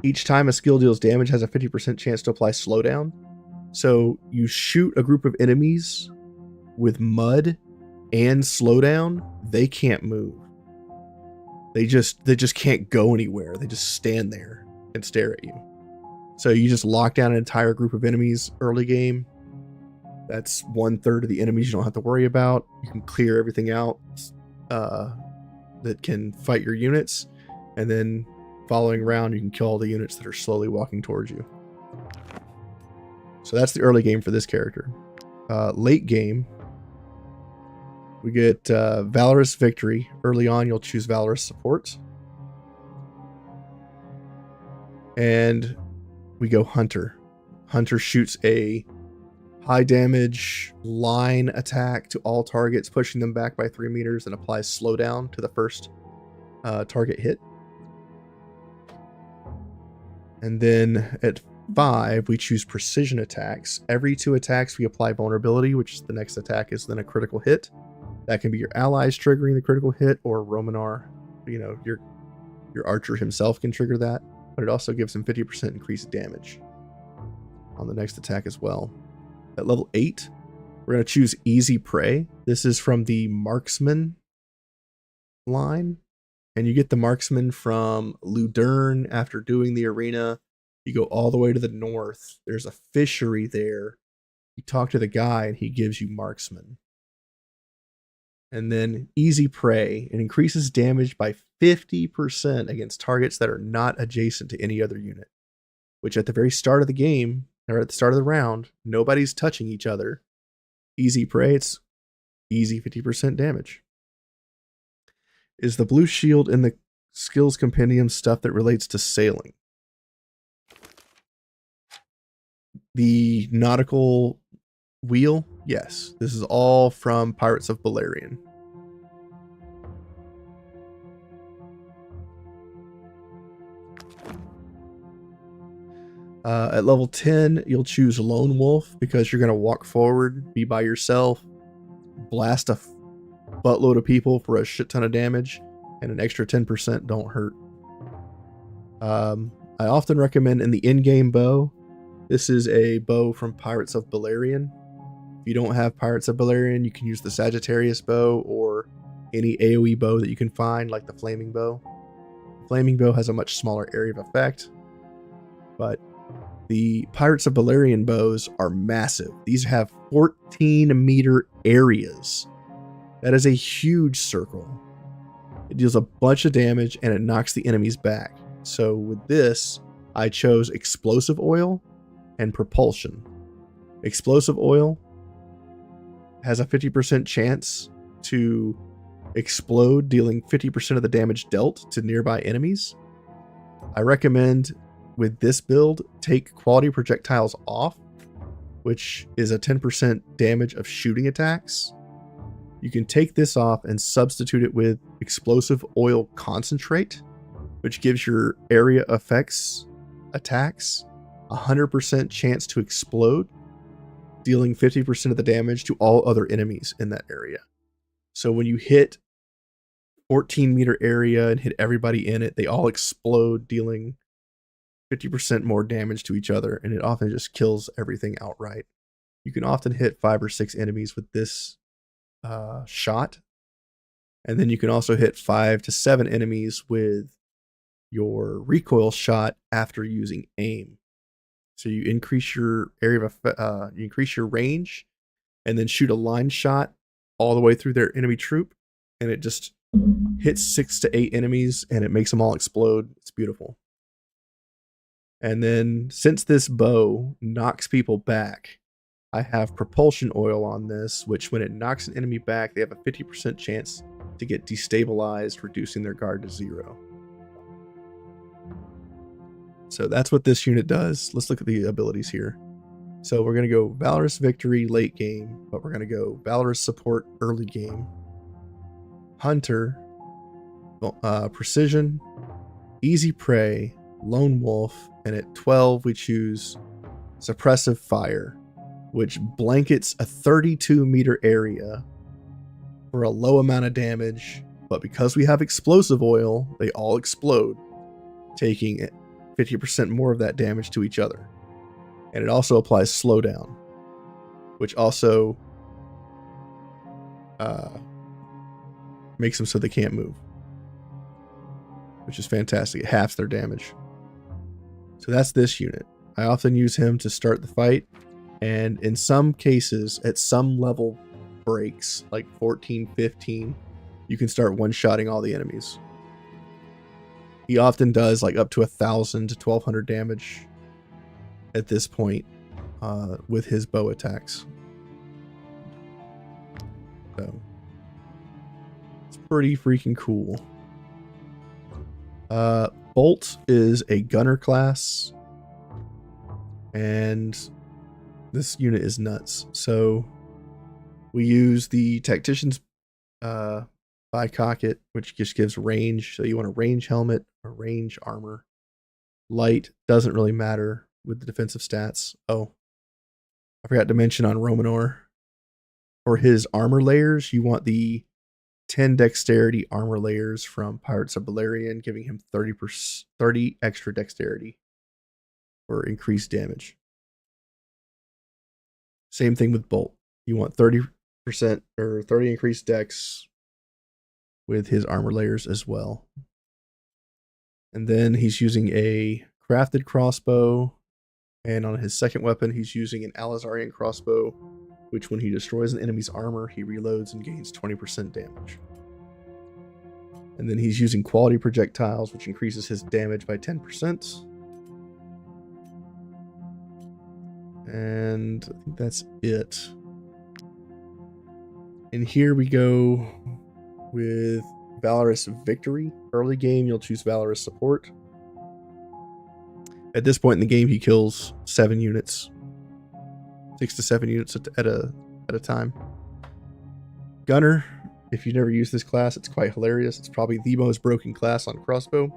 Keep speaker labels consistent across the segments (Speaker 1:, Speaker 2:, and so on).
Speaker 1: Each time a skill deals damage has a 50% chance to apply slowdown. So you shoot a group of enemies with mud and slowdown, they can't move. They just can't go anywhere. They just stand there and stare at you. So you just lock down an entire group of enemies early game. That's 1/3 of the enemies you don't have to worry about. You can clear everything out that can fight your units, and then following round you can kill all the units that are slowly walking towards you. So that's the early game for this character. Late game, we get Valorous Victory. Early on, you'll choose Valorous Support. And we go Hunter. Hunter shoots a high damage line attack to all targets, pushing them back by 3 meters, and applies slowdown to the first target hit. And then at 5, we choose Precision Attacks. Every 2 attacks, we apply Vulnerability, which is the next attack is then a critical hit. That can be your allies triggering the critical hit, or Romanar, your archer himself can trigger that, but it also gives him 50% increased damage on the next attack as well. At level 8, we're going to choose Easy Prey. This is from the Marksman line, and you get the Marksman from Ludern after doing the arena. You go all the way to the north. There's a fishery there. You talk to the guy, and he gives you Marksman. And then Easy Prey. It increases damage by 50% against targets that are not adjacent to any other unit. Which at the very start of the game, or at the start of the round, nobody's touching each other. Easy Prey, it's easy 50% damage. Is the blue shield in the skills compendium stuff that relates to sailing? The nautical wheel? Yes. This is all from Pirates of Beleriand. At level 10, you'll choose Lone Wolf because you're going to walk forward, be by yourself, blast a buttload of people for a shit ton of damage, and an extra 10% don't hurt. I often recommend in the in-game bow. This is a bow from Pirates of Beleriand. If you don't have Pirates of Beleriand, you can use the Sagittarius bow or any AoE bow that you can find, like the Flaming Bow. The Flaming Bow has a much smaller area of effect, but the Pirates of Beleriand bows are massive. These have 14-meter areas. That is a huge circle. It deals a bunch of damage and it knocks the enemies back. So with this, I chose Explosive Oil and Propulsion. Explosive Oil has a 50% chance to explode, dealing 50% of the damage dealt to nearby enemies. I recommend with this build, take quality projectiles off, which is a 10% damage of shooting attacks. You can take this off and substitute it with Explosive Oil Concentrate, which gives your area effects attacks 100% chance to explode, dealing 50% of the damage to all other enemies in that area. So when you hit 14-meter area and hit everybody in it, they all explode, dealing 50% more damage to each other, and it often just kills everything outright. You can often hit 5 or 6 enemies with this shot, and then you can also hit 5 to 7 enemies with your recoil shot after using aim. So you increase your area of you increase your range, and then shoot a line shot all the way through their enemy troop, and it just hits 6 to 8 enemies, and it makes them all explode. It's beautiful. And then, since this bow knocks people back, I have Propulsion Oil on this, which when it knocks an enemy back, they have a 50% chance to get destabilized, reducing their guard to 0. So that's what this unit does. Let's look at the abilities here. So we're going to go Valorous Victory late game, but we're going to go Valorous Support early game. Hunter, Precision, Easy Prey, Lone Wolf, and at 12 we choose Suppressive Fire, which blankets a 32-meter area for a low amount of damage, but because we have Explosive Oil, they all explode, taking 50% more of that damage to each other. And it also applies slowdown, which also makes them so they can't move, which is fantastic. It halves their damage. So that's this unit. I often use him to start the fight, and in some cases, at some level breaks, like 14, 15, you can start one-shotting all the enemies. He often does like up to 1,000 to 1,200 damage at this point with his bow attacks. So it's pretty freaking cool. Bolt is a gunner class, and this unit is nuts. So we use the tactician's bicocket, which just gives range. So you want a range helmet or range armor. Light doesn't really matter with the defensive stats. Oh, I forgot to mention on Romanor, for his armor layers, you want the 10 dexterity armor layers from Pirates of Beleriand, giving him 30 extra dexterity for increased damage. Same thing with Bolt. You want 30% or 30 increased dex with his armor layers as well. And then he's using a crafted crossbow, and on his second weapon, he's using an Alizarian crossbow, which when he destroys an enemy's armor, he reloads and gains 20% damage. And then he's using quality projectiles, which increases his damage by 10%. And I think that's it. And here we go with Valorous Victory. Early game, you'll choose Valorous Support. At this point in the game, he kills 7 units. 6 to 7 units at a time. Gunner, if you never use this class, it's quite hilarious. It's probably the most broken class on crossbow.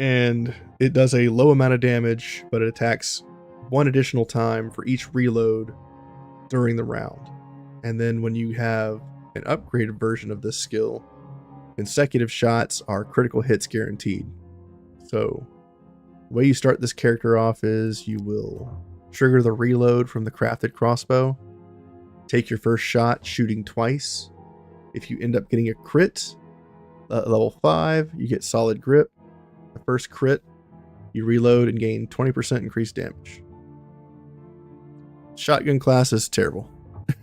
Speaker 1: And it does a low amount of damage, but it attacks 1 additional time for each reload during the round. And then when you have an upgraded version of this skill, consecutive shots are critical hits guaranteed. So the way you start this character off is you will trigger the reload from the crafted crossbow, take your first shot shooting twice. If you end up getting a crit at level 5, you get solid grip. The first crit, you reload and gain 20% increased damage. Shotgun class is terrible.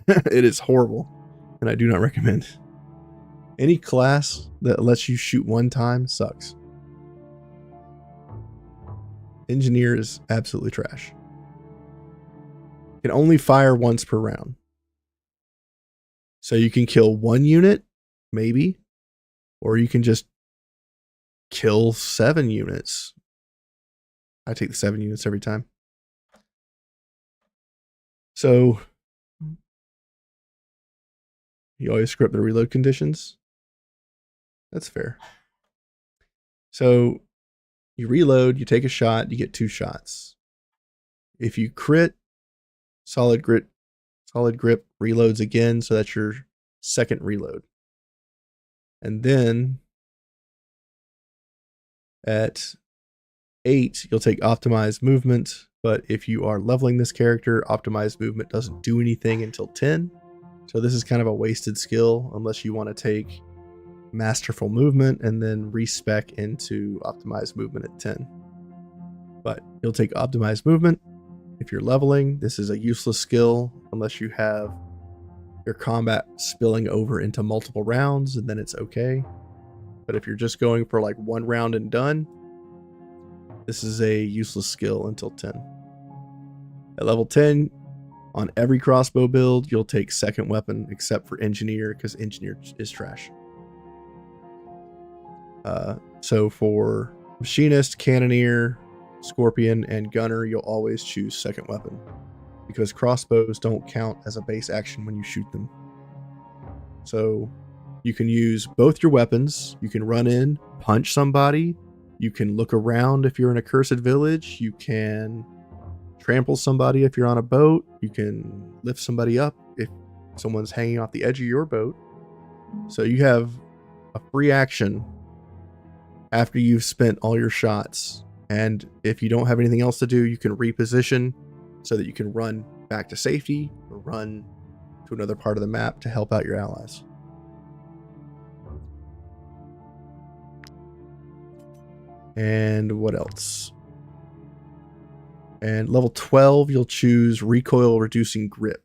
Speaker 1: It is horrible, and I do not recommend. Any class that lets you shoot one time sucks. Engineer is absolutely trash. Can only fire once per round. So you can kill 1 unit, maybe, or you can just kill 7 units. I take the 7 units every time. So you always screw up the reload conditions. That's fair. So you reload, you take a shot, you get 2 shots. If you crit, solid grip reloads again, so that's your second reload. And then at 8, you'll take optimized movement, but if you are leveling this character, optimized movement doesn't do anything until 10. So this is kind of a wasted skill unless you want to take masterful movement and then respec into optimized movement at 10. But you'll take optimized movement. If you're leveling, this is a useless skill unless you have your combat spilling over into multiple rounds, and then it's okay. But if you're just going for like 1 round and done, this is a useless skill until 10. At level 10, on every crossbow build, you'll take second weapon except for engineer, because engineer is trash. So for machinist, cannoneer, scorpion, and gunner, you'll always choose second weapon, because crossbows don't count as a base action when you shoot them. So you can use both your weapons. You can run in, punch somebody. You can look around if you're in a cursed village. You can trample somebody if you're on a boat. You can lift somebody up if someone's hanging off the edge of your boat. So you have a free action after you've spent all your shots. And if you don't have anything else to do, you can reposition so that you can run back to safety or run to another part of the map to help out your allies. And what else? And level 12, you'll choose recoil reducing grip.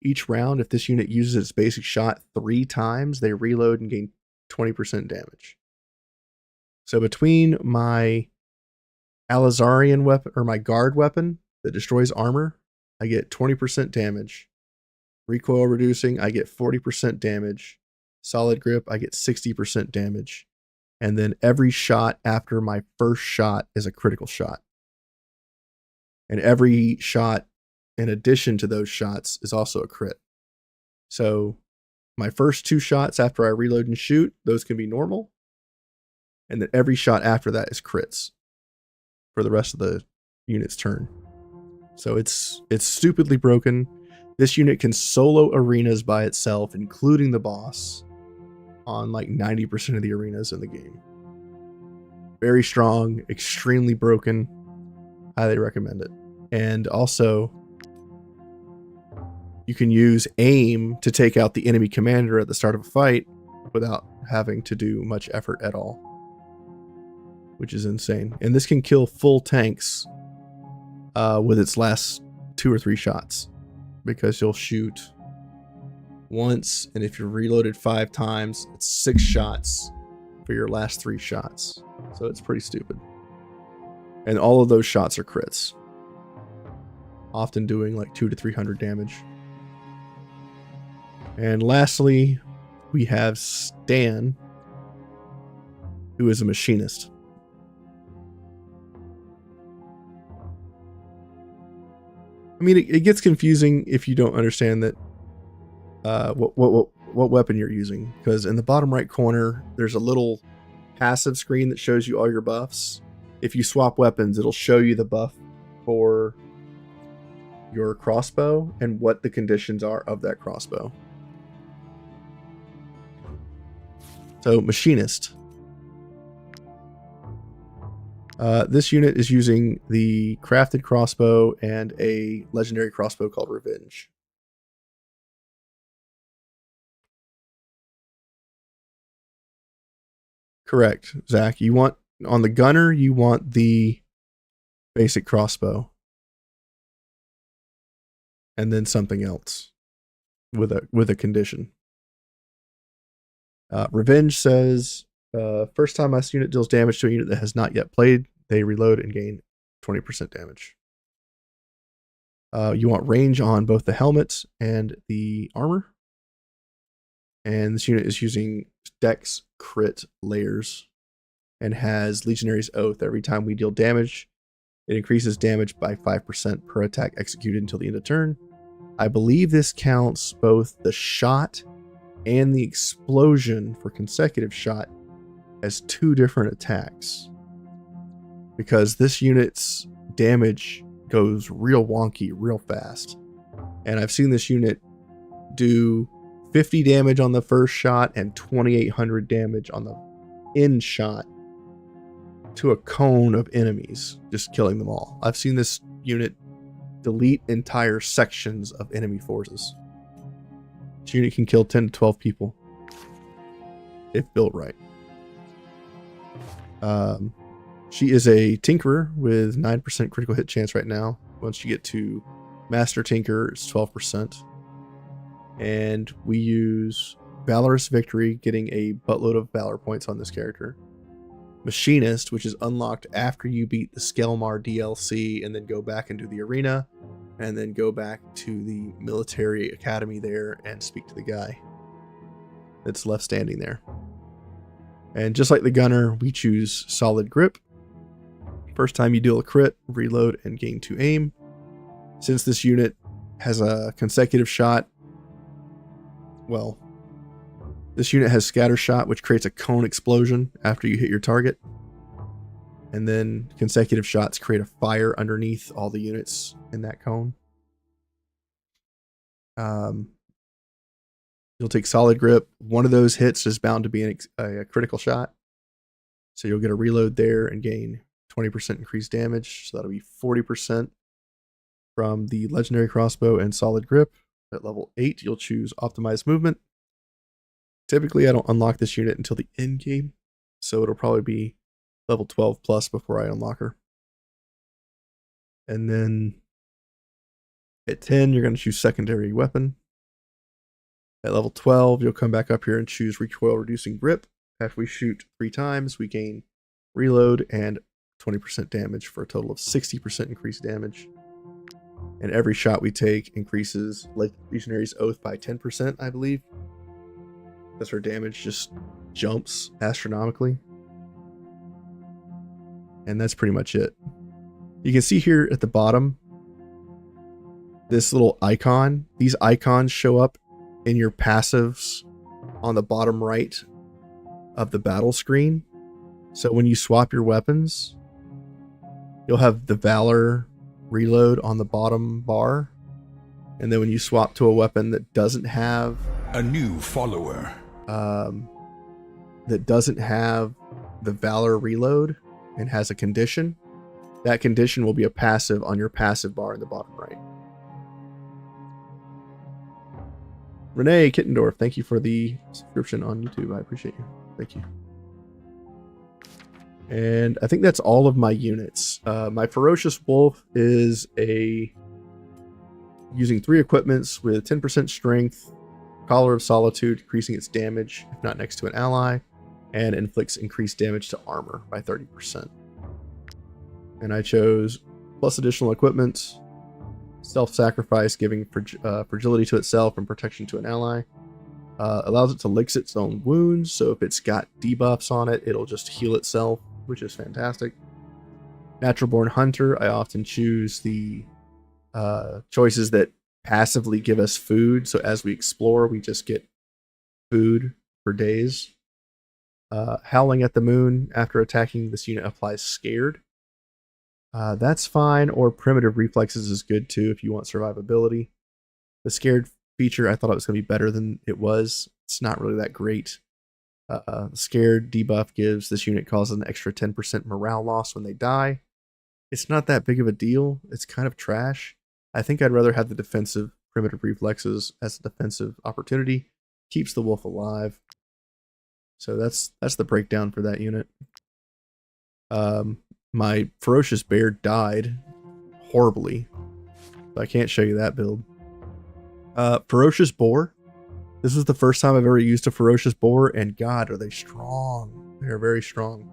Speaker 1: Each round, if this unit uses its basic shot 3 times, they reload and gain 20% damage. So between my Alizarian weapon, or my guard weapon that destroys armor, I get 20% damage. Recoil reducing, I get 40% damage. Solid grip, I get 60% damage. And then every shot after my first shot is a critical shot. And every shot in addition to those shots is also a crit. So my first 2 shots after I reload and shoot, those can be normal. And then every shot after that is crits for the rest of the unit's turn. So it's stupidly broken. This unit can solo arenas by itself, including the boss, on like 90% of the arenas in the game. Very strong, extremely broken. Highly recommend it. And also, you can use aim to take out the enemy commander at the start of a fight without having to do much effort at all, which is insane. And this can kill full tanks with its last 2 or 3 shots, because you'll shoot once, and if you're reloaded 5 times, it's 6 shots for your last 3 shots. So it's pretty stupid. And all of those shots are crits, often doing like 200 to 300 damage. And lastly, we have Stan, who is a machinist. I mean, it gets confusing if you don't understand that what weapon you're using, because in the bottom right corner there's a little passive screen that shows you all your buffs. If you swap weapons, it'll show you the buff for your crossbow and what the conditions are of that crossbow. So machinist, this unit is using the crafted crossbow and a legendary crossbow called Revenge. Correct, Zach. You want, on the gunner, you want the basic crossbow, and then something else with a condition. Revenge says, first time this unit deals damage to a unit that has not yet played, they reload and gain 20% damage. You want range on both the helmet and the armor. And this unit is using Dex crit layers and has Legionary's Oath. Every time we deal damage, it increases damage by 5% per attack executed until the end of turn. I believe this counts both the shot and the explosion for consecutive shot as 2 different attacks, because this unit's damage goes real wonky real fast. And I've seen this unit do 50 damage on the first shot and 2,800 damage on the end shot to a cone of enemies, just killing them all. I've seen this unit delete entire sections of enemy forces. This unit can kill 10 to 12 people if built right. She is a Tinkerer with 9% critical hit chance right now. Once you get to Master Tinker, it's 12%. And we use Valorous Victory, getting a buttload of Valor points on this character. Machinist, which is unlocked after you beat the Skelmar DLC and then go back into the arena, and then go back to the military academy there and speak to the guy that's left standing there. And just like the gunner, we choose Solid Grip. First time you deal a crit, reload and gain 2 aim. Since this unit has a consecutive shot, well, this unit has Scatter Shot, which creates a cone explosion after you hit your target. And then consecutive shots create a fire underneath all the units in that cone. You'll take Solid Grip. One of those hits is bound to be a critical shot. So you'll get a reload there and gain 20% increased damage. So that'll be 40% from the legendary crossbow and solid grip. At level 8, you'll choose optimized movement. Typically, I don't unlock this unit until the end game, so it'll probably be level 12 plus before I unlock her. And then at 10, you're going to choose secondary weapon. At level 12, you'll come back up here and choose recoil reducing grip. After we shoot 3 times, we gain reload and 20% damage for a total of 60% increased damage. And every shot we take increases Legionary's Oath by 10%, I believe. Because her damage just jumps astronomically. And that's pretty much it. You can see here at the bottom, this little icon. These icons show up in your passives on the bottom right of the battle screen. So when you swap your weapons, you'll have the Valor reload on the bottom bar. And then when you swap to a weapon that doesn't have
Speaker 2: a new follower,
Speaker 1: that doesn't have the Valor reload and has a condition, that condition will be a passive on your passive bar in the bottom right. Renee Kittendorf, thank you for the subscription on YouTube. I appreciate you. Thank you. And I think that's all of my units. My Ferocious Wolf is using 3 equipments with 10% strength, Collar of Solitude, increasing its damage if not next to an ally, and inflicts increased damage to armor by 30%. And I chose plus additional equipment, self-sacrifice, giving fragility to itself and protection to an ally. Allows it to licks its own wounds, so if it's got debuffs on it, it'll just heal itself, which is fantastic. Natural Born Hunter, I often choose the choices that passively give us food, so as we explore, we just get food for days. Howling at the Moon, after attacking, this unit applies Scared. That's fine, or Primitive Reflexes is good too if you want survivability. The Scared feature, I thought it was going to be better than it was. It's not really that great. Scared debuff gives this unit causes an extra 10% morale loss when they die. It's not that big of a deal. It's kind of trash. I think I'd rather have the defensive Primitive Reflexes as a defensive opportunity. Keeps the wolf alive. So that's the breakdown for that unit. My Ferocious Bear died horribly. So I can't show you that build. Ferocious Boar. This was the first time I've ever used a Ferocious Boar, and God, are they strong. They're very strong.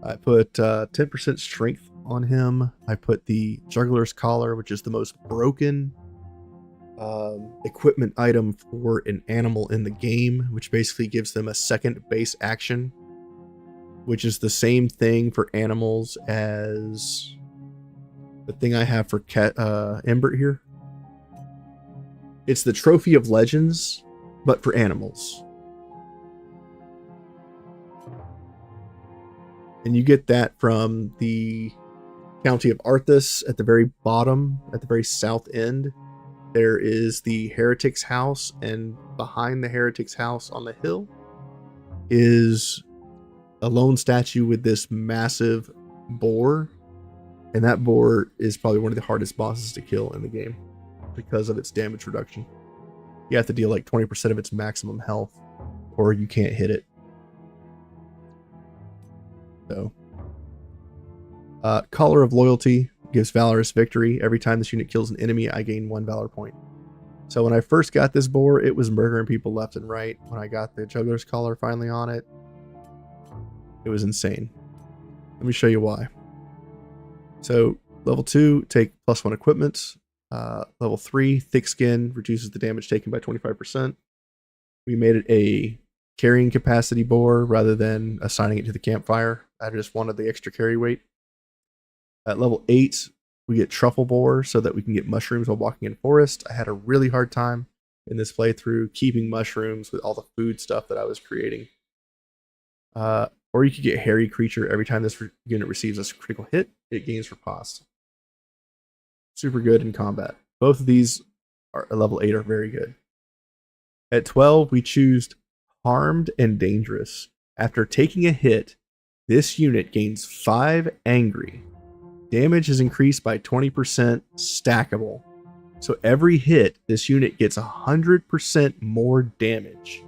Speaker 1: I put 10% strength on him. I put the Juggler's Collar, which is the most broken equipment item for an animal in the game, which basically gives them a second base action, which is the same thing for animals as the thing I have for Embert here. It's the Trophy of Legends, but for animals. And you get that from the County of Arthas at the very bottom, at the very south end. There is the Heretic's House, and behind the Heretic's House on the hill is a lone statue with this massive boar. And that boar is probably one of the hardest bosses to kill in the game because of its damage reduction. You have to deal like 20% of its maximum health, or you can't hit it. So, Collar of Loyalty gives Valorous Victory. Every time this unit kills an enemy, I gain 1 Valor point. So when I first got this boar, it was murdering people left and right. When I got the Juggler's Collar finally on it, it was insane. Let me show you why. So, level 2, take +1 equipment. Level 3, Thick Skin, reduces the damage taken by 25%. We made it a carrying capacity boar rather than assigning it to the campfire. I just wanted the extra carry weight. At level 8, we get Truffle Boar so that we can get mushrooms while walking in forest. I had a really hard time in this playthrough keeping mushrooms with all the food stuff that I was creating. Or you could get Hairy Creature. Every time this unit receives a critical hit, it gains riposte. Super good in combat. Both of these are at level 8 are very good. At 12, we choose Harmed and Dangerous. After taking a hit, This unit gains 5 angry. Damage is increased by 20%, stackable. So every hit, this unit gets 100% more damage.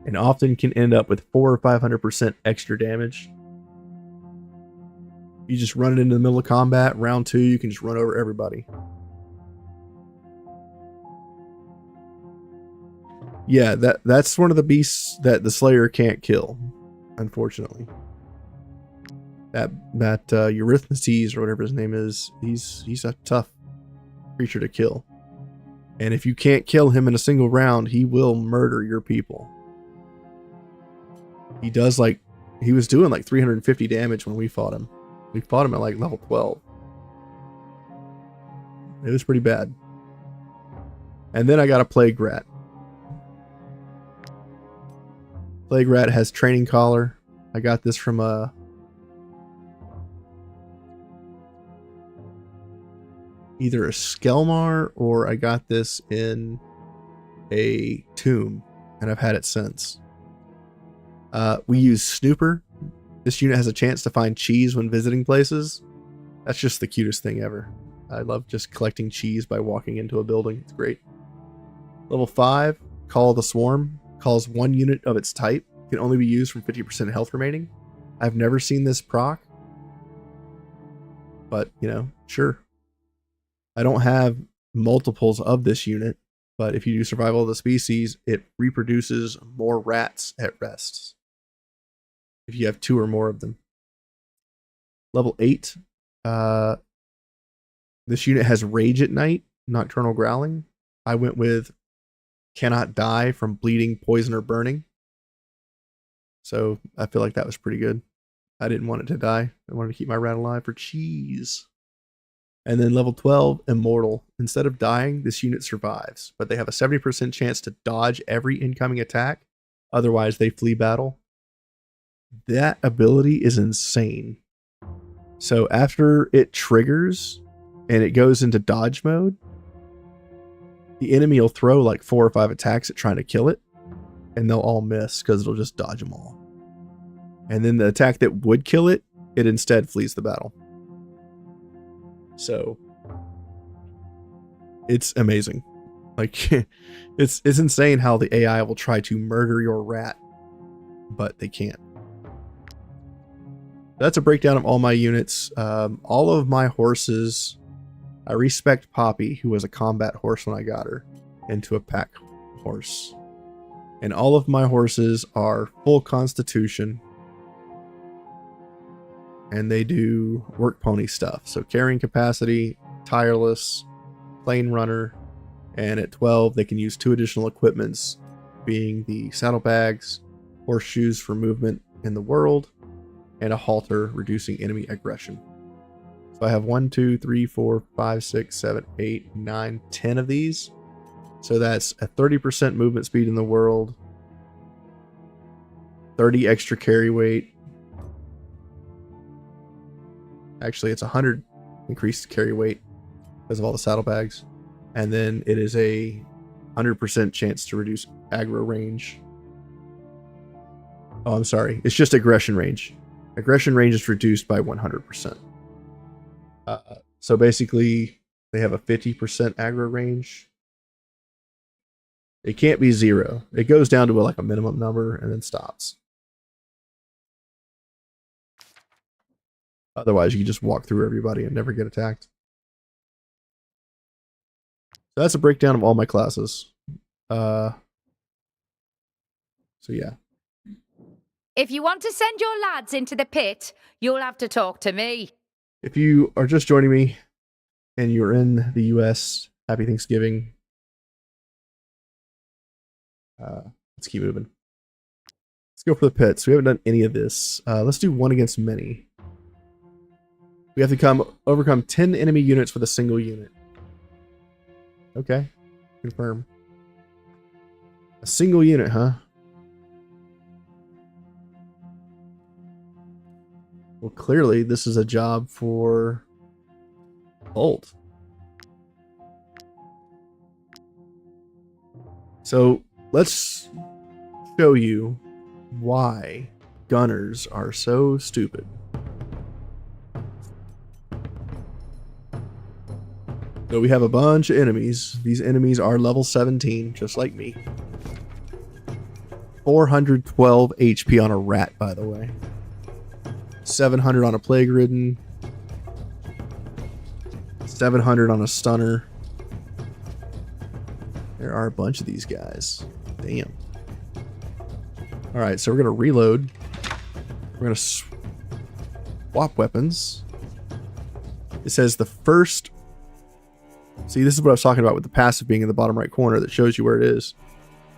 Speaker 1: And often can end up with 400 or 500% extra damage. You just run it into the middle of combat, round 2, you can just run over everybody. Yeah, that's one of the beasts that the Slayer can't kill, unfortunately. That Eurythmices or whatever his name is, he's a tough creature to kill. And if you can't kill him in a single round, he will murder your people. He does he was doing like 350 damage when we fought him. We fought him at like level 12. It was pretty bad. And then I got a Plague Rat. Plague Rat has training collar. I got this from either a Skelmar or I got this in a tomb, and I've had it since. We use Snooper. This unit has a chance to find cheese when visiting places. That's just the cutest thing ever. I love just collecting cheese by walking into a building. It's great. Level 5, Call of the Swarm. Calls 1 unit of its type. Can only be used from 50% health remaining. I've never seen this proc. But, you know, sure. I don't have multiples of this unit, but if you do Survival of the Species, it reproduces more rats at rests. If you have 2 or more of them. Level 8. This unit has Rage at Night, Nocturnal Growling. I went with Cannot Die from Bleeding, Poison, or Burning. So I feel like that was pretty good. I didn't want it to die. I wanted to keep my rat alive for cheese. And then level 12, Immortal. Instead of dying, this unit survives, but they have a 70% chance to dodge every incoming attack. Otherwise, they flee battle. That ability is insane. So after it triggers and it goes into dodge mode, the enemy will throw like 4 or 5 attacks at trying to kill it, and they'll all miss because it'll just dodge them all. And then the attack that would kill it, it instead flees the battle. So it's amazing. Like it's insane how the AI will try to murder your rat, but they can't. That's a breakdown of all my units. All of my horses, I respect Poppy, who was a combat horse when I got her, into a pack horse. And all of my horses are full constitution. And they do work pony stuff. So carrying capacity, tireless, plain runner, and at 12 they can use 2 additional equipments, being the saddlebags, horseshoes for movement in the world, and a halter reducing enemy aggression. So I have 1, 2, 3, 4, 5, 6, 7, 8, 9, 10 of these. So that's a 30% movement speed in the world, 30 extra carry weight. Actually, it's 100 increased carry weight because of all the saddlebags. And then it is a 100% chance to reduce aggro range. Oh, I'm sorry. It's just aggression range. Aggression range is reduced by 100%. So basically, they have a 50% aggro range. It can't be 0. It goes down to like a minimum number and then stops. Otherwise, you can just walk through everybody and never get attacked. So that's a breakdown of all my classes. So yeah.
Speaker 3: If you want to send your lads into the pit, you'll have to talk to me.
Speaker 1: If you are just joining me and you're in the US, happy Thanksgiving. Let's keep moving. Let's go for the pits. We haven't done any of this. Let's do 1 against many. We have to overcome 10 enemy units with a single unit. Okay. Confirm. A single unit, huh? Well, clearly this is a job for Bolt. So let's show you why gunners are so stupid. So we have a bunch of enemies. These enemies are level 17, just like me. 412 HP on a rat, by the way. 700 on a plague ridden. 700 on a stunner. There are a bunch of these guys. Damn. Alright, so we're going to reload. We're going to swap weapons. It says the first... See, this is what I was talking about with the passive being in the bottom right corner that shows you where it is.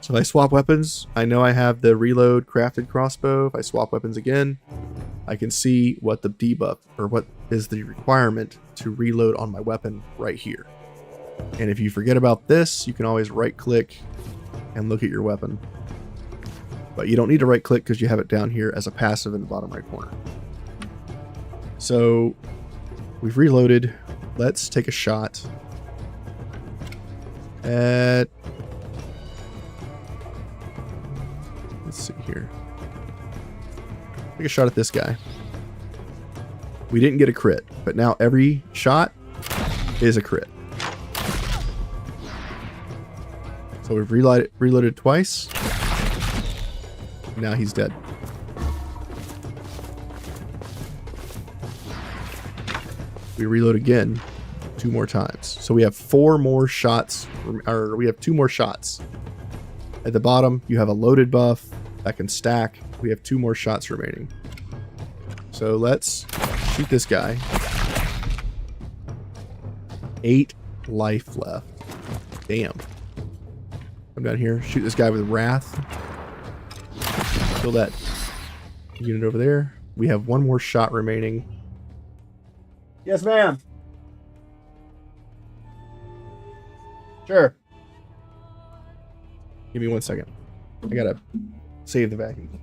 Speaker 1: So if I swap weapons, I know I have the reload crafted crossbow. If I swap weapons again, I can see what the debuff, or what is the requirement to reload on my weapon right here. And if you forget about this, you can always right click and look at your weapon. But you don't need to right click because you have it down here as a passive in the bottom right corner. So we've reloaded. Let's take a shot at... Let's see here. Take a shot at this guy. We didn't get a crit, but now every shot is a crit. So we've reloaded twice. Now he's dead. We reload again 2 more times. So we have 4 more shots, or we have 2 more shots. At the bottom, you have a loaded buff that can stack. We have 2 more shots remaining. So let's shoot this guy. 8 life left. Damn. Come down here, shoot this guy with Wrath. Kill that unit over there. We have 1 more shot remaining. Yes, ma'am. Sure. Give me 1 second. I gotta save the vacuum.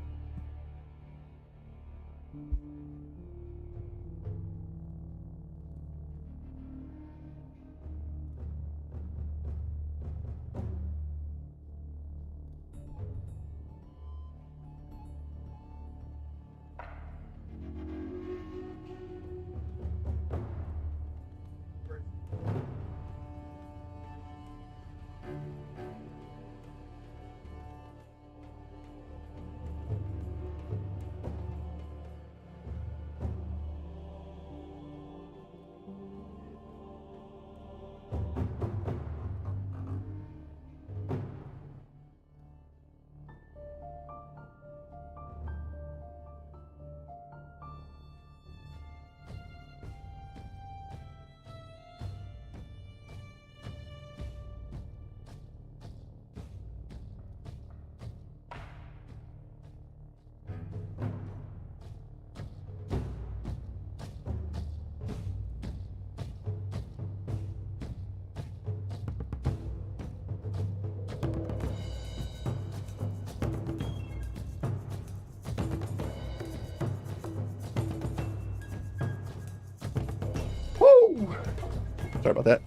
Speaker 1: Sorry about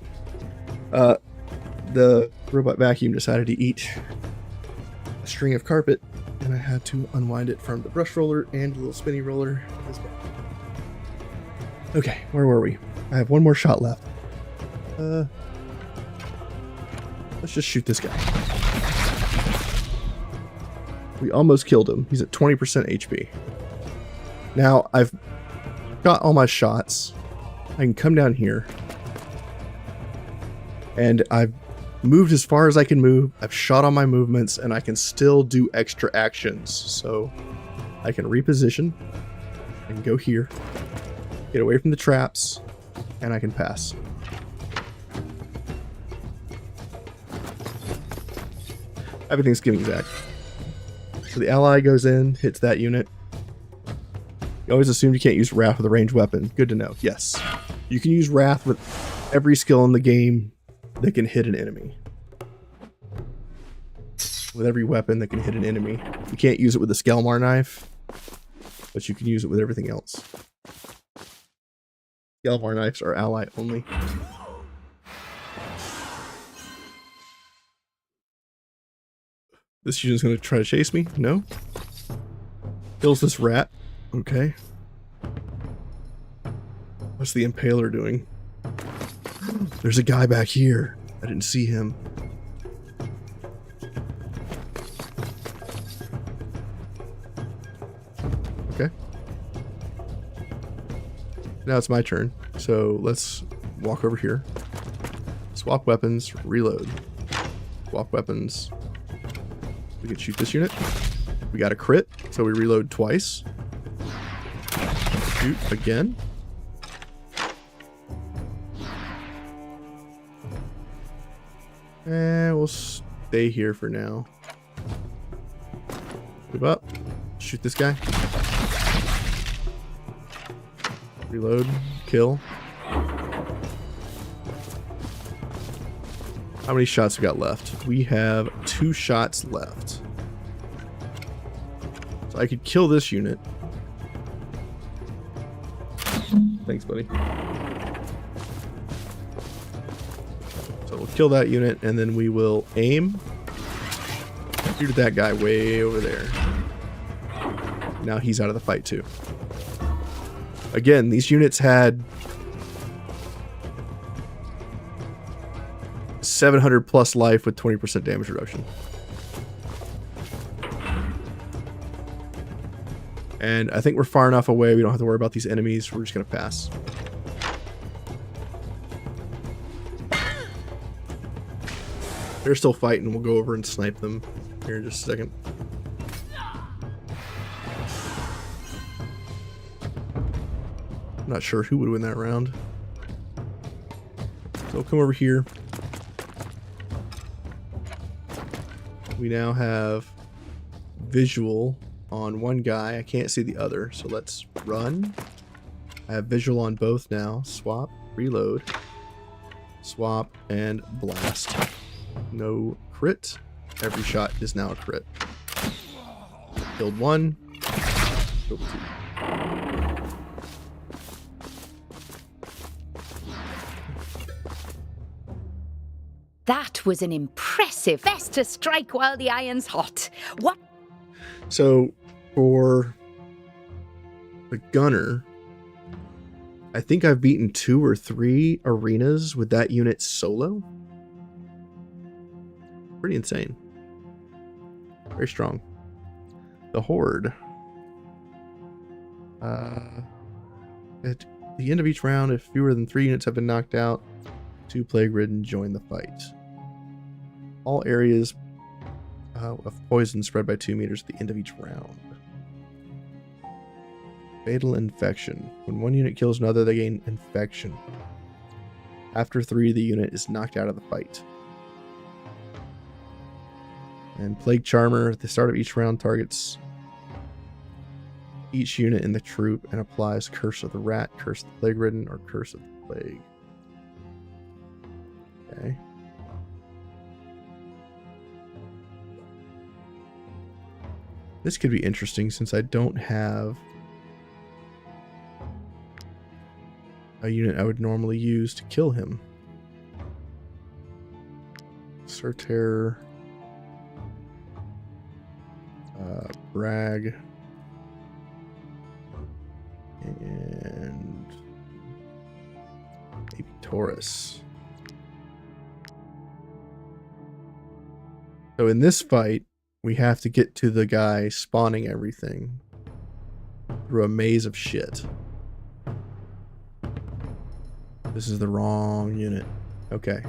Speaker 1: that. The robot vacuum decided to eat a string of carpet, and I had to unwind it from the brush roller and the little spinny roller. Okay, where were we? I have 1 more shot left. Let's just shoot this guy. We almost killed him. He's at 20% HP. Now, I've got all my shots. I can come down here. And I've moved as far as I can move. I've shot all my movements, and I can still do extra actions. So I can reposition. I can go here. Get away from the traps. And I can pass. Everything's giving Zach. So the ally goes in, hits that unit. You always assume you can't use Wrath with a ranged weapon. Good to know. Yes. You can use Wrath with every skill in the game that can hit an enemy. With every weapon that can hit an enemy. You can't use it with a Skelmar knife, but you can use it with everything else. Skelmar knives are ally only. This unit's going to try to chase me? No? Kills this rat. Okay. What's the Impaler doing? There's a guy back here. I didn't see him. Okay. Now it's my turn. So let's walk over here. Swap weapons, reload. Swap weapons. We can shoot this unit. We got a crit, so we reload twice. Shoot again. And we'll stay here for now. Move up. Shoot this guy. Reload. Kill. How many shots we got left? We have 2 shots left. So I could kill this unit. Thanks, buddy. So we'll kill that unit, and then we will aim. Shoot at that guy way over there. Now he's out of the fight too. Again, these units had 700 plus life with 20% damage reduction. And I think we're far enough away, we don't have to worry about these enemies. We're just going to pass. They're still fighting. We'll go over and snipe them here in just a second. I'm not sure who would win that round. So we'll come over here. We now have visual on one guy. I can't see the other, so let's run. I have visual on both now. Swap, reload, swap, and blast. No crit. Every shot is now a crit. Killed one. Killed 2.
Speaker 3: That was an impressive best to strike while the iron's hot. What?
Speaker 1: So for the gunner, I think I've beaten 2 or 3 arenas with that unit solo. Pretty insane. Very strong. The horde. At the end of each round, if fewer than 3 units have been knocked out, 2 plague ridden join the fight. All areas of poison spread by 2 meters at the end of each round. Fatal infection. When one unit kills another, they gain infection. After 3, the unit is knocked out of the fight. And Plague Charmer, at the start of each round, targets each unit in the troop and applies Curse of the Rat, Curse of the Plague Ridden, or Curse of the Plague. Okay. This could be interesting since I don't have a unit I would normally use to kill him. Surter, Brag, and maybe Taurus. So in this fight, we have to get to the guy spawning everything through a maze of shit. This is the wrong unit. Okay.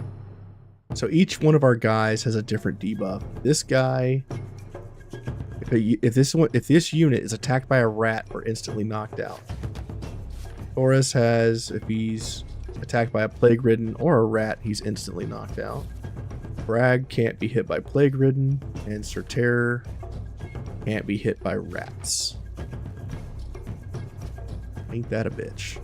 Speaker 1: So each one of our guys has a different debuff. This guy, if this unit is attacked by a rat, we're instantly knocked out. Taurus has, if he's attacked by a plague ridden or a rat, he's instantly knocked out. Brag can't be hit by plague ridden, and Surter can't be hit by rats. Ain't that a bitch?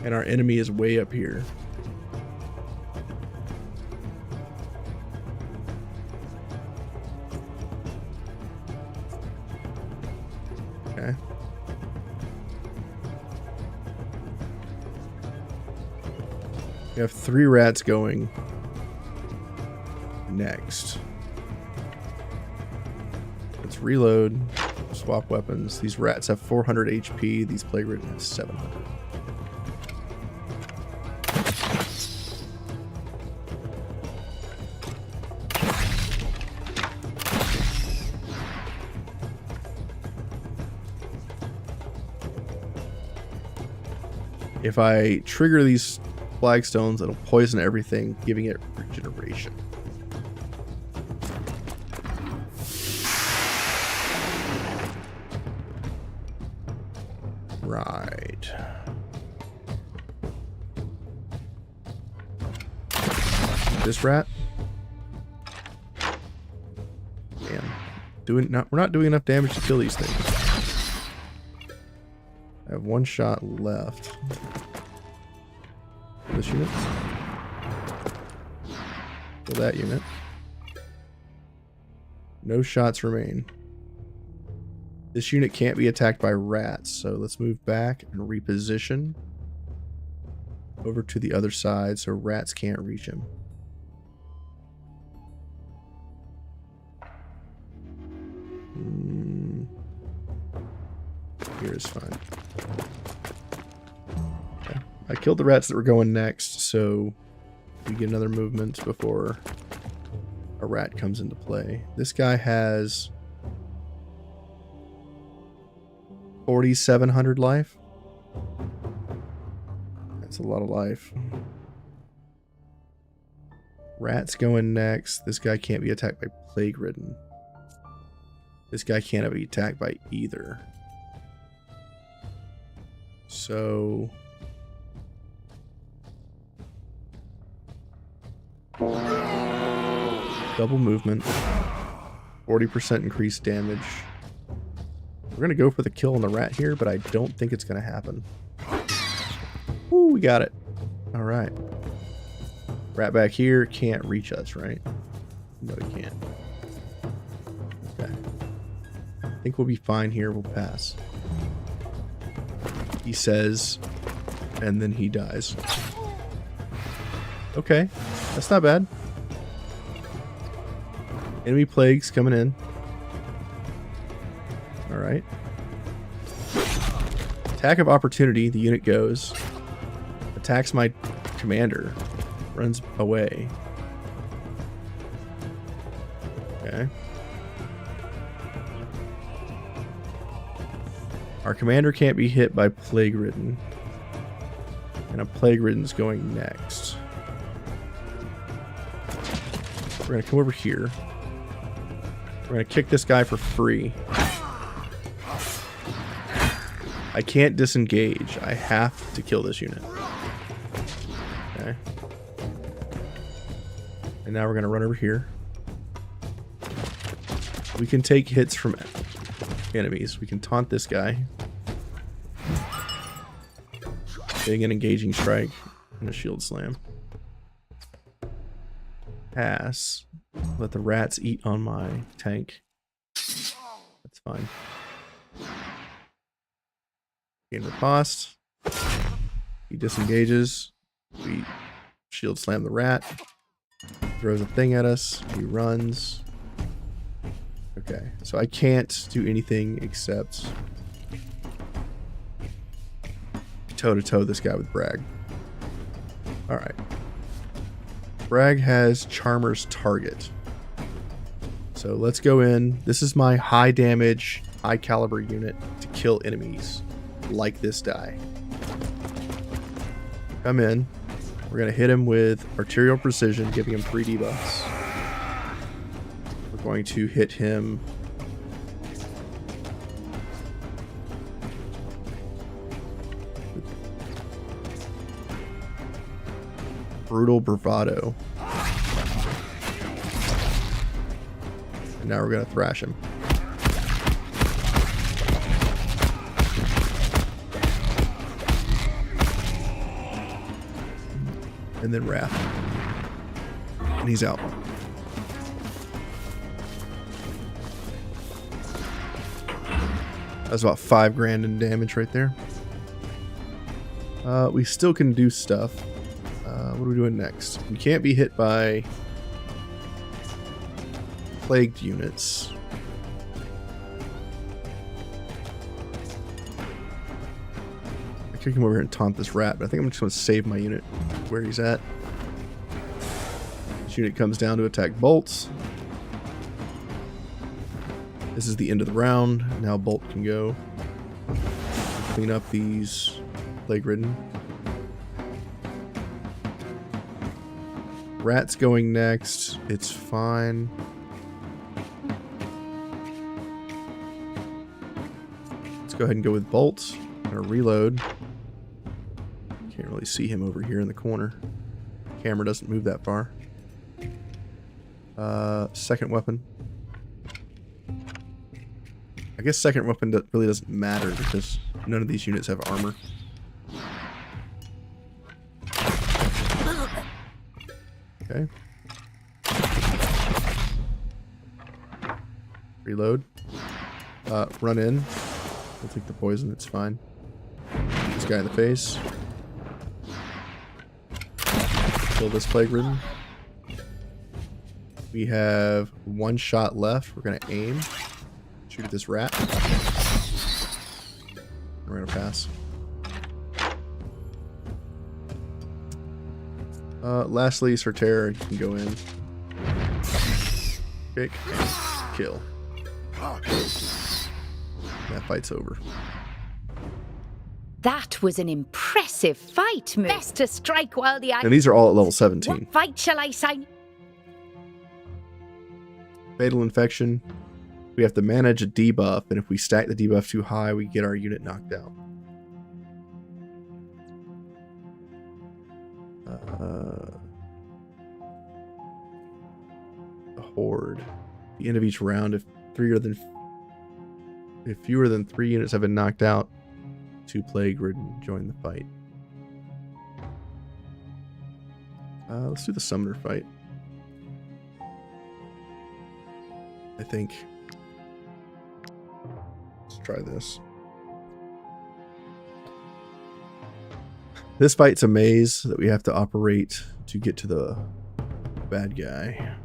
Speaker 1: And our enemy is way up here. Okay. We have 3 rats going next. Let's reload, swap weapons. These rats have 400 HP. These plague ridden have 700. If I trigger these flagstones, it'll poison everything, giving it regeneration. Right. This rat. Damn. We're not doing enough damage to kill these things. I have 1 shot left. This unit. Kill that unit. No shots remain. This unit can't be attacked by rats, so let's move back and reposition over to the other side so rats can't reach him. Here is fine. Okay. I killed the rats that were going next, so we get another movement before a rat comes into play. This guy has 4,700 life. That's a lot of life. Rats going next. This guy can't be attacked by plague ridden. This guy can't be attacked by either. So double movement, 40% increased damage. We're gonna go for the kill on the rat here, but I don't think it's gonna happen. Woo, we got it. All right. Rat back here can't reach us, right? No, he can't. Okay. I think we'll be fine here. We'll pass. He says, and then he dies. Okay, that's not bad. Enemy plagues coming in. Alright. Attack of opportunity, the unit goes. Attacks my commander. Runs away. Okay. Our commander can't be hit by plague ridden. And a plague ridden's going next. We're gonna come over here. We're gonna kick this guy for free. I can't disengage. I have to kill this unit. Okay. And now we're gonna run over here. We can take hits from enemies. We can taunt this guy. Getting an engaging strike and a shield slam. Pass. Let the rats eat on my tank. That's fine. Gain riposte. He disengages. We shield slam the rat. Throws a thing at us. He runs. Okay, so I can't do anything except toe-to-toe this guy with Bragg. Alright. Bragg has Charmer's target. So let's go in. This is my high damage, high caliber unit to kill enemies like this guy. Come in. We're going to hit him with arterial precision, giving him 3 debuffs. We're going to hit him brutal bravado. And now we're going to thrash him. And then Wrath. And he's out. That's about 5 grand in damage right there. We still can do stuff. What are we doing next? We can't be hit by plagued units. I could come over here and taunt this rat, but I think I'm just going to save my unit where he's at. This unit comes down to attack bolts. This is the end of the round. Now bolt can go. Clean up these plague-ridden. Rat's going next. It's fine. Let's go ahead and go with bolts. I'm gonna reload. Can't really see him over here in the corner. Camera doesn't move that far. Second weapon. I guess second weapon really doesn't matter because none of these units have armor. Okay. Reload. Run in. We'll take the poison, it's fine. This guy in the face. Kill this plague-ridden. We have 1 shot left. We're gonna aim. Shoot at this rat. We're gonna pass. Lastly, Sorterra, you can go in. Kick. Kill. That fight's over.
Speaker 3: That was an impressive fight, mate. Best to strike while the
Speaker 1: And these are all at level 17.
Speaker 3: What fight shall I sign?
Speaker 1: Fatal infection. We have to manage a debuff, and if we stack the debuff too high, we get our unit knocked out. The horde. At the end of each round, if fewer than 3 units have been knocked out, 2 plague-ridden join the fight. Let's do the summoner fight. I think. Let's try this. This fight's a maze that we have to operate to get to the bad guy.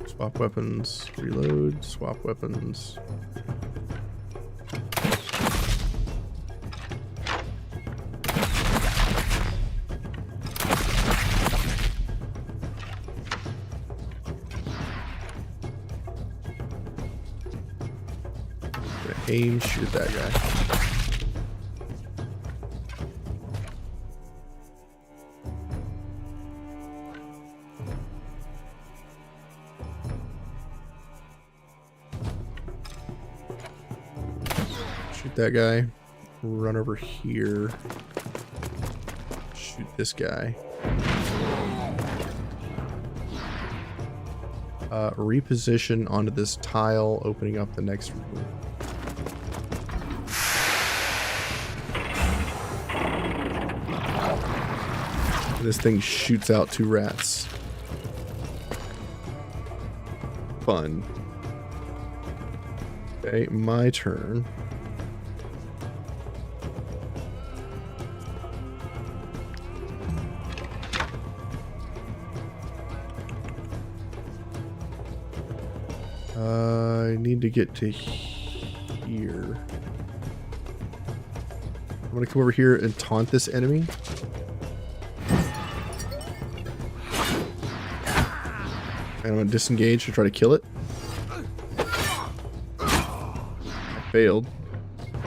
Speaker 1: Swap weapons, reload, swap weapons. Aim, shoot that guy. Shoot that guy. Run over here. Shoot this guy. Reposition onto this tile, opening up the next room. This thing shoots out 2 rats. Fun. Okay, my turn. I need to get to here. I'm gonna come over here and taunt this enemy. And I'm going to disengage to try to kill it. I failed.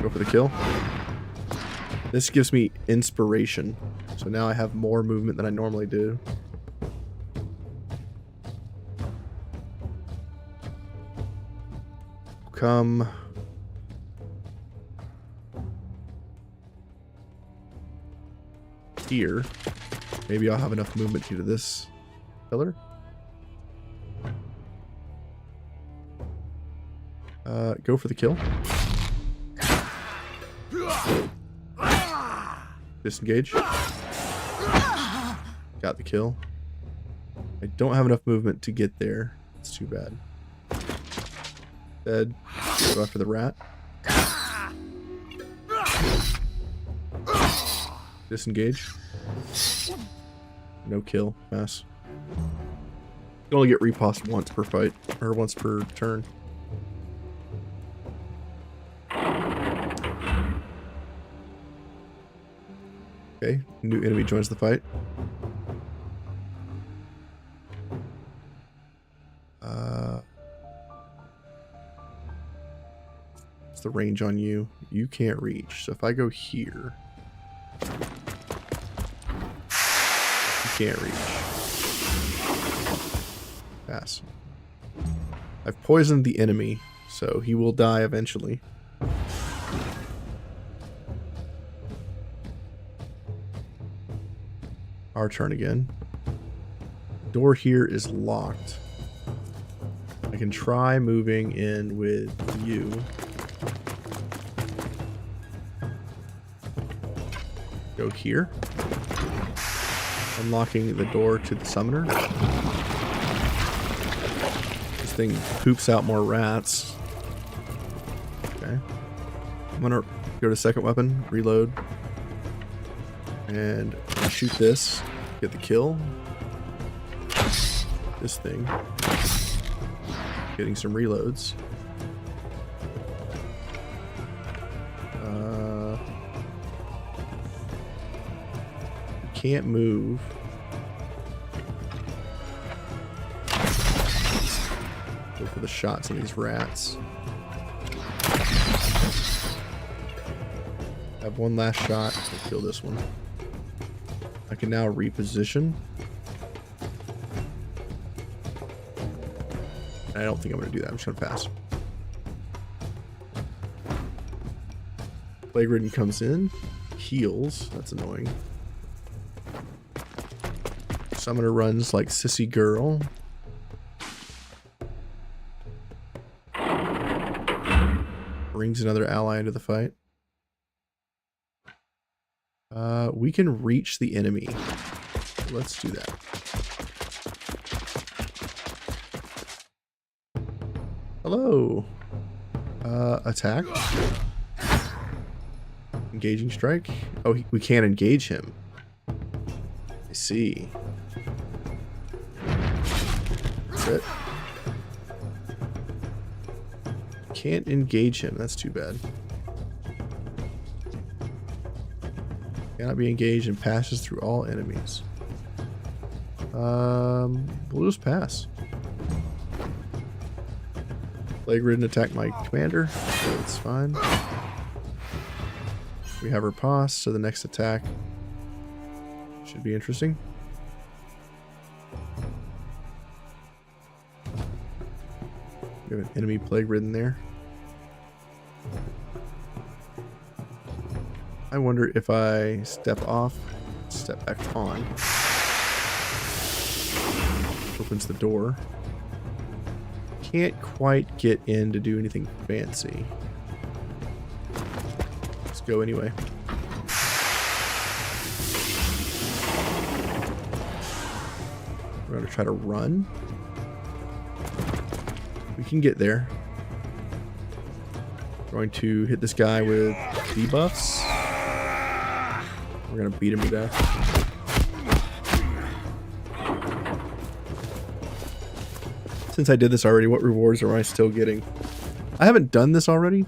Speaker 1: Go for the kill. This gives me inspiration. So now I have more movement than I normally do. Come. Here. Maybe I'll have enough movement to this pillar. Go for the kill. Disengage. Got the kill. I don't have enough movement to get there. It's too bad. Dead. Go after the rat. Disengage. No kill. Pass. You can only get repost once per fight, or once per turn. Okay, new enemy joins the fight. What's the range on you? You can't reach. So if I go here, you can't reach. Pass. I've poisoned the enemy, so he will die eventually. Our turn again. Door here is locked. I can try moving in with you. Go here. Unlocking the door to the summoner. This thing poops out more rats. Okay. I'm gonna go to second weapon, reload. And shoot this. Get the kill. This thing. Getting some reloads. Can't move. Go for the shots on these rats. Have one last shot to kill this one. I can now reposition. I don't think I'm going to do that. I'm just going to pass. Plague Ridden comes in. Heals. That's annoying. Summoner runs like sissy girl. Brings another ally into the fight. We can reach the enemy. Let's do that. Hello. Attack. Engaging strike. Oh, we can't engage him. I see. That's it. Can't engage him. That's too bad. Cannot be engaged and passes through all enemies. We'll just pass. Plague Ridden attack my commander, so it's fine. We have riposte, so the next attack should be interesting. We have an enemy Plague Ridden there. I wonder if I step off, step back on. Opens the door. Can't quite get in to do anything fancy. Let's go anyway. We're going to try to run. We can get there. We're going to hit this guy with debuffs. We're going to beat him to death. Since I did this already, what rewards am I still getting? I haven't done this already.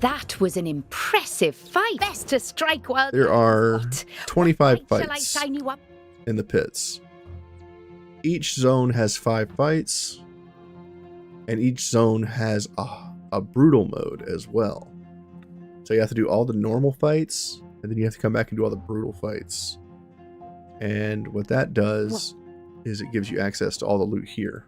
Speaker 3: That was an impressive fight. Best to strike while
Speaker 1: There are 25
Speaker 3: Shall I
Speaker 1: fights
Speaker 3: sign you up?
Speaker 1: in the pits. Each zone has 5 fights, and each zone has a brutal mode as well. So you have to do all the normal fights, and then you have to come back and do all the brutal fights. And what that does is it gives you access to all the loot here.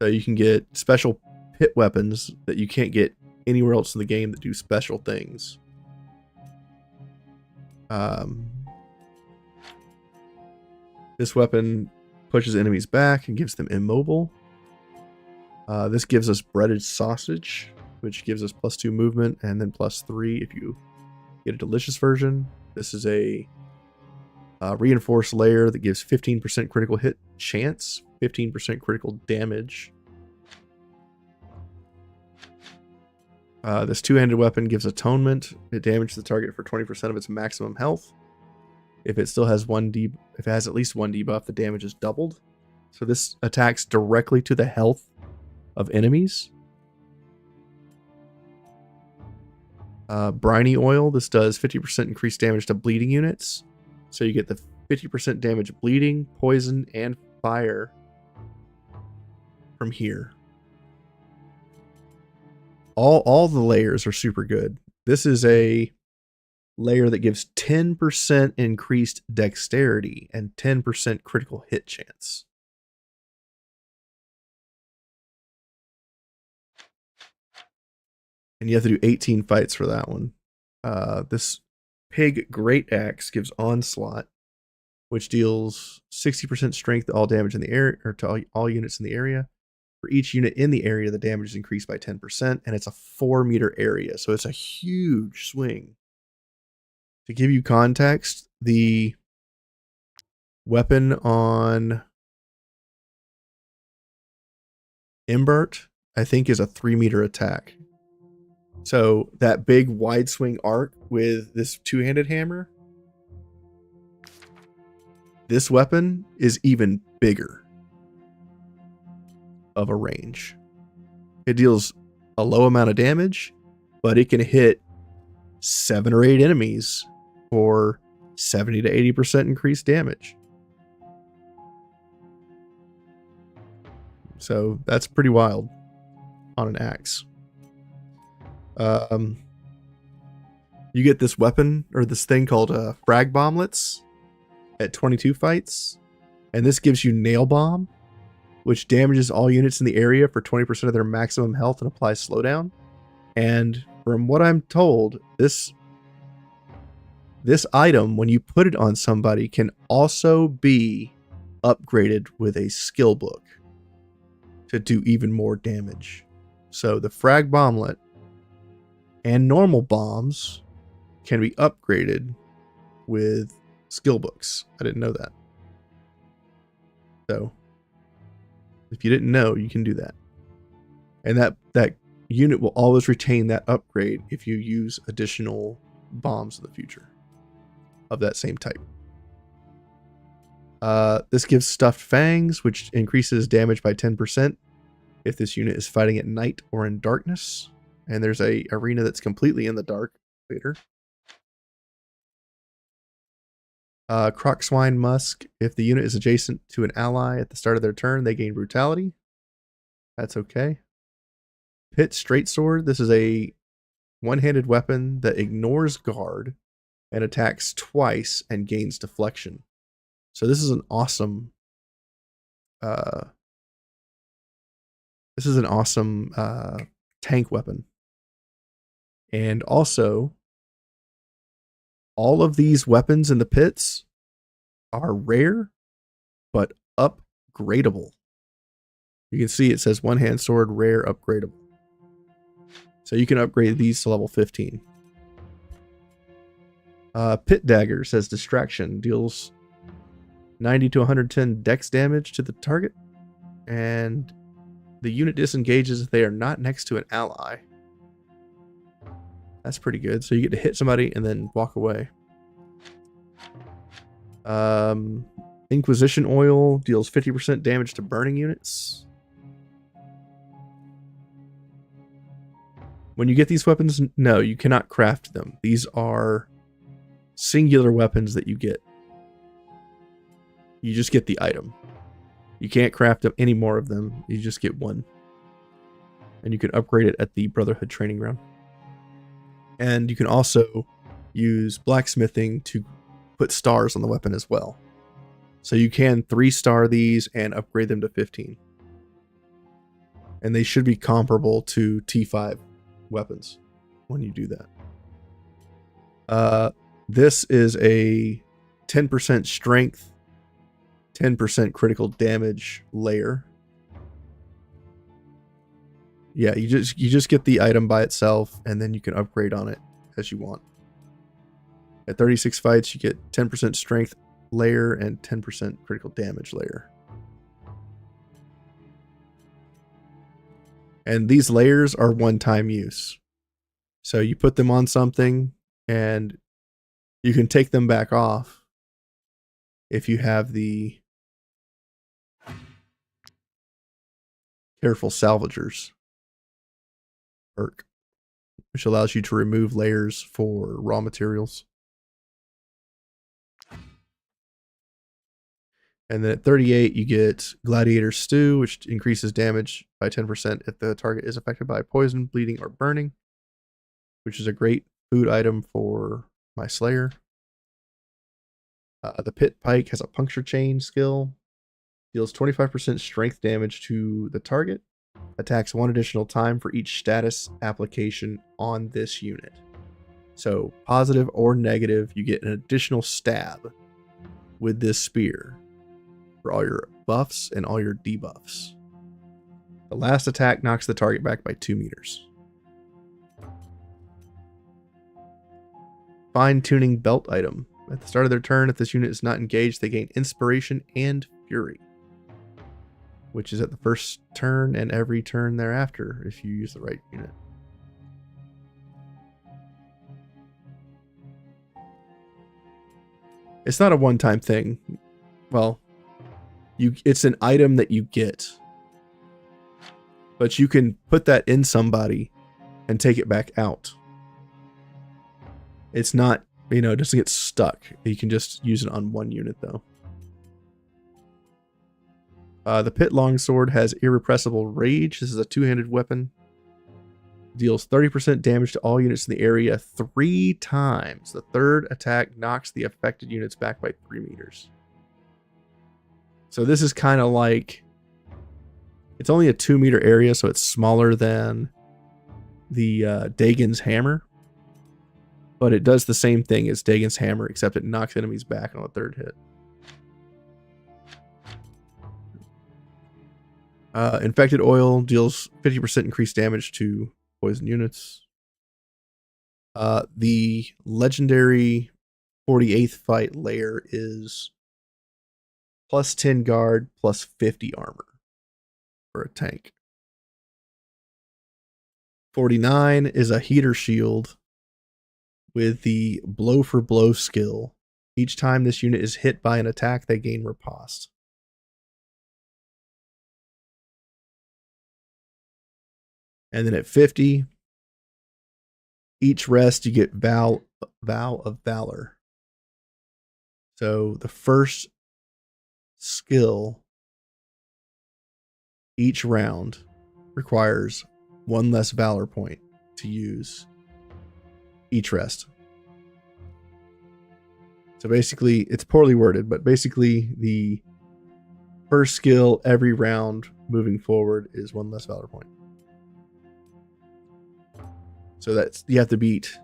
Speaker 1: So you can get special pit weapons that you can't get anywhere else in the game that do special things. This weapon pushes enemies back and gives them immobile. This gives us breaded sausage, which gives us +2 movement and then +3 if you get a delicious version. This is a Reinforced layer that gives 15% critical hit chance, 15% critical damage. This two-handed weapon gives atonement. It damages the target for 20% of its maximum health. If it still has if it has at least one debuff, the damage is doubled. So this attacks directly to the health of enemies. Briny oil. This does 50% increased damage to bleeding units. So you get the 50% damage bleeding, poison, and fire from here. All the layers are super good. This is a layer that gives 10% increased dexterity and 10% critical hit chance. And you have to do 18 fights for that one. This Pig Great Axe gives Onslaught, which deals 60% strength to all damage in the area, or to all units in the area. For each unit in the area, the damage is increased by 10%, and it's a 4-meter area, so it's a huge swing. To give you context, the weapon on Imbert, I think, is a 3-meter attack. So that big wide swing arc with this two-handed hammer, this weapon is even bigger of a range. It deals a low amount of damage, but it can hit 7 or 8 enemies for 70 to 80% increased damage. So that's pretty wild on an axe. You get this weapon, or this thing called frag bomblets at 22 fights, and this gives you nail bomb, which damages all units in the area for 20% of their maximum health and applies slowdown. And from what I'm told, this item, when you put it on somebody, can also be upgraded with a skill book to do even more damage. So the frag bomblet and normal bombs can be upgraded with skill books. I didn't know that. So if you didn't know, you can do that. And that unit will always retain that upgrade if you use additional bombs in the future of that same type. This gives stuffed fangs, which increases damage by 10% if this unit is fighting at night or in darkness. And there's a arena that's completely in the dark later. Crocswine Musk. If the unit is adjacent to an ally at the start of their turn, they gain brutality. That's okay. Pit Straight Sword. This is a one-handed weapon that ignores guard and attacks twice and gains deflection. So this is an awesome tank weapon. And also, all of these weapons in the pits are rare, but upgradable. You can see it says one-hand sword, rare, upgradable. So you can upgrade these to level 15. Pit Dagger says Distraction, deals 90 to 110 dex damage to the target, and the unit disengages if they are not next to an ally. That's pretty good. So you get to hit somebody and then walk away. Inquisition Oil deals 50% damage to burning units. When you get these weapons, no, you cannot craft them. These are singular weapons that you get. You just get the item. You can't craft up any more of them. You just get one. And you can upgrade it at the Brotherhood Training Ground. And you can also use blacksmithing to put stars on the weapon as well. So you can 3-star these and upgrade them to 15. And they should be comparable to T5 weapons when you do that. This is a 10% strength, 10% critical damage layer. Yeah, you just get the item by itself, and then you can upgrade on it as you want. At 36 fights, you get 10% strength layer and 10% critical damage layer. And these layers are one-time use. So you put them on something and you can take them back off if you have the Careful Salvagers perk, which allows you to remove layers for raw materials. And then at 38, you get Gladiator Stew, which increases damage by 10% if the target is affected by poison, bleeding, or burning, which is a great food item for my Slayer. The Pit Pike has a Puncture Chain skill. Deals 25% strength damage to the target. Attacks 1 additional time for each status application on this unit. So, positive or negative, you get an additional stab with this spear for all your buffs and all your debuffs. The last attack knocks the target back by 2 meters. Fine-tuning belt item. At the start of their turn, if this unit is not engaged, they gain inspiration and fury, which is at the first turn and every turn thereafter if you use the right unit. It's not a one-time thing. Well, it's an item that you get, but you can put that in somebody and take it back out. It's not, it doesn't get stuck. You can just use it on one unit though. The Pit Longsword has Irrepressible Rage. This is a two-handed weapon. Deals 30% damage to all units in the area 3 times. The third attack knocks the affected units back by 3 meters. So this is kind of like, it's only a 2-meter area, so it's smaller than the Dagon's Hammer. But it does the same thing as Dagon's Hammer, except it knocks enemies back on the third hit. Infected Oil deals 50% increased damage to poison units. The legendary 48th fight layer is plus 10 guard, plus 50 armor for a tank. 49 is a heater shield with the blow for blow skill. Each time this unit is hit by an attack, they gain riposte. And then at 50, each rest you get Vow of Valor. So the first skill each round requires 1 less Valor point to use each rest. So basically, it's poorly worded, but basically the first skill every round moving forward is 1 less Valor point. So that's, you have to beat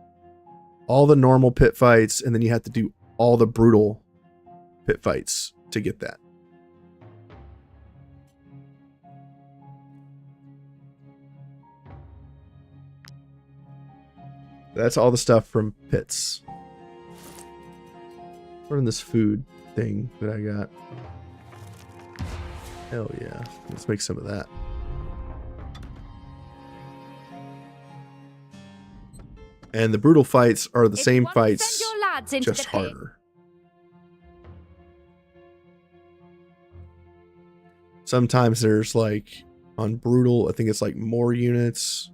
Speaker 1: all the normal pit fights, and then you have to do all the brutal pit fights to get that. That's all the stuff from pits. What in this food thing that I got? Hell yeah. Let's make some of that. And the brutal fights are the same fights, just harder. Sometimes there's like, on brutal, I think it's like more units.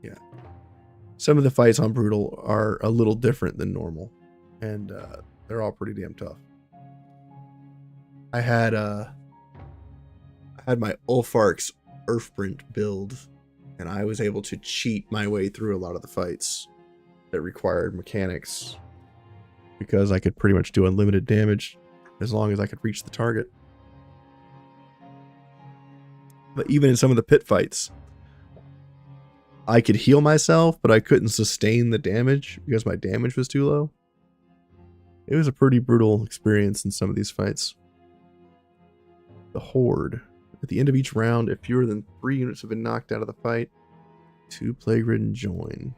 Speaker 1: Yeah. Some of the fights on brutal are a little different than normal. And they're all pretty damn tough. I had my Ulfark's Earthprint build, and I was able to cheat my way through a lot of the fights that required mechanics because I could pretty much do unlimited damage as long as I could reach the target. But even in some of the pit fights, I could heal myself, but I couldn't sustain the damage because my damage was too low. It was a pretty brutal experience in some of these fights. The Horde. At the end of each round, if fewer than 3 units have been knocked out of the fight, 2 plague ridden join.